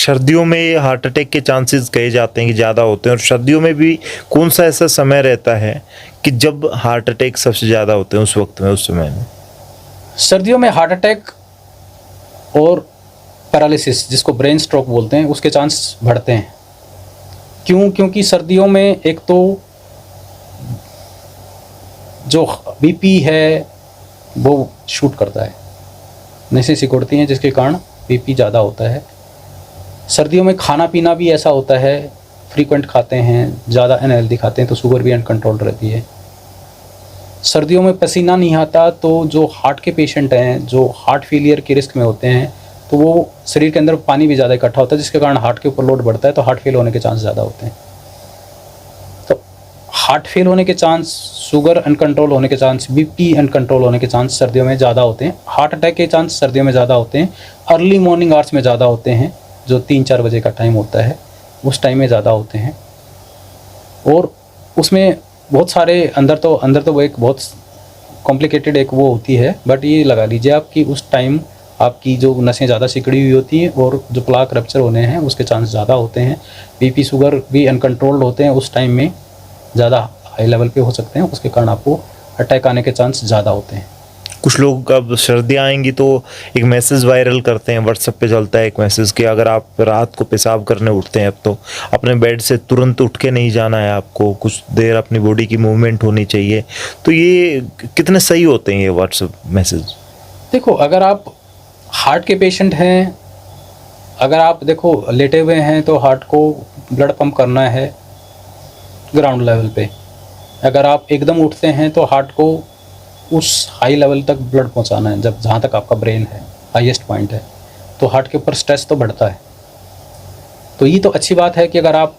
सर्दियों में ये हार्ट अटैक के चांसेस कहे जाते हैं कि ज़्यादा होते हैं, और सर्दियों में भी कौन सा ऐसा समय रहता है कि जब हार्ट अटैक सबसे ज़्यादा होते हैं उस वक्त में, उस समय में? सर्दियों में हार्ट अटैक और पैरालिसिस, जिसको ब्रेन स्ट्रोक बोलते हैं, उसके चांस बढ़ते हैं। क्यों? क्योंकि सर्दियों में एक तो जो बीपी है वो शूट करता है, नसें सिकुड़ती हैं, जिसके कारण बीपी ज़्यादा होता है। सर्दियों में खाना पीना भी ऐसा होता है, फ्रीक्वेंट खाते हैं, ज़्यादा अनहेल्दी खाते हैं, तो शुगर भी अनकंट्रोल रहती है। सर्दियों में पसीना नहीं आता, तो जो हार्ट के पेशेंट हैं, जो हार्ट फेलियर के रिस्क में होते हैं, तो वो शरीर के अंदर पानी भी ज़्यादा इकट्ठा होता है, जिसके कारण हार्ट के ऊपर लोड बढ़ता है, तो हार्ट फेल होने के चांस ज़्यादा होते हैं। तो हार्ट फेल होने के चांस, शुगर अनकंट्रोल होने के चांस, बीपी अनकंट्रोल होने के चांस सर्दियों में ज़्यादा होते हैं। हार्ट अटैक के चांस सर्दियों में ज़्यादा होते हैं। अर्ली मॉर्निंग आवर्स में ज़्यादा होते हैं, जो 3-4 बजे का टाइम होता है, उस टाइम में ज़्यादा होते हैं। और उसमें बहुत सारे अंदर तो वो एक बहुत कॉम्प्लिकेटेड एक वो होती है, बट ये लगा लीजिए आप कि उस टाइम आपकी जो नसें ज़्यादा सिकुड़ी हुई होती हैं और जो प्लाक रप्चर होने हैं उसके चांस ज़्यादा होते हैं। बीपी शुगर भी अनकंट्रोल्ड होते हैं, उस टाइम में ज़्यादा हाई लेवल पे हो सकते हैं, उसके कारण आपको अटैक आने के चांस ज़्यादा होते हैं। कुछ लोग अब सर्दियाँ आएंगी तो एक मैसेज वायरल करते हैं, व्हाट्सएप पे चलता है एक मैसेज कि अगर आप रात को पेशाब करने उठते हैं अब तो अपने बेड से तुरंत उठ के नहीं जाना है, आपको कुछ देर अपनी बॉडी की मूवमेंट होनी चाहिए। तो ये कितने सही होते हैं ये व्हाट्सएप मैसेज? देखो, अगर आप हार्ट के पेशेंट हैं, अगर आप देखो लेटे हुए हैं, तो हार्ट को ब्लड पंप करना है ग्राउंड लेवल पे। अगर आप एकदम उठते हैं तो हार्ट को उस हाई लेवल तक ब्लड पहुंचाना है, जब जहाँ तक आपका ब्रेन है, हाईएस्ट पॉइंट है, तो हार्ट के ऊपर स्ट्रेस तो बढ़ता है। तो ये तो अच्छी बात है कि अगर आप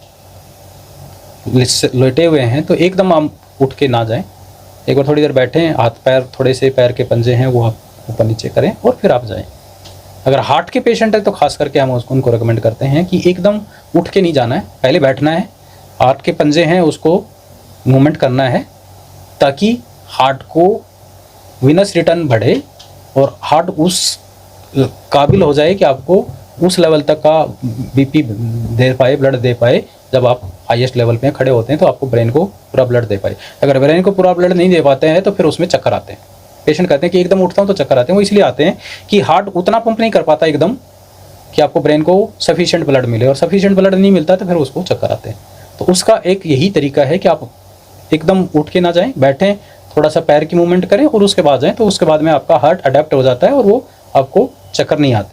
लेटे हुए हैं तो एकदम आप उठ के ना जाएं, एक बार थोड़ी देर बैठें, हाथ पैर थोड़े से पैर के पंजे हैं वो आप ऊपर नीचे करें और फिर आप जाएं। अगर हार्ट के पेशेंट है तो खास करके हम उनको रिकमेंड करते हैं कि एकदम उठ के नहीं जाना है, पहले बैठना है, हार्ट के पंजे हैं उसको मूवमेंट करना है, ताकि हार्ट को विनस रिटर्न बढ़े और हार्ट उस काबिल हो जाए कि आपको उस लेवल तक का बीपी दे पाए, ब्लड दे पाए। जब आप हाईएस्ट लेवल पे खड़े होते हैं तो आपको ब्रेन को पूरा ब्लड दे पाए। अगर ब्रेन को पूरा ब्लड नहीं दे पाते हैं तो फिर उसमें चक्कर आते हैं। पेशेंट कहते हैं कि एकदम उठता हूँ तो चक्कर आते हैं, वो इसलिए आते हैं कि हार्ट उतना पंप नहीं कर पाता एकदम कि आपको ब्रेन को सफिशिएंट ब्लड मिले, और सफिशिएंट ब्लड नहीं मिलता तो फिर उसको चक्कर आते हैं। तो उसका एक यही तरीका है कि आप एकदम उठ के ना जाएं, बैठें, थोड़ा सा पैर की मूवमेंट करें और उसके बाद जाएं, तो उसके बाद में आपका हार्ट अडेप्ट हो जाता है और वो आपको चक्कर नहीं आते।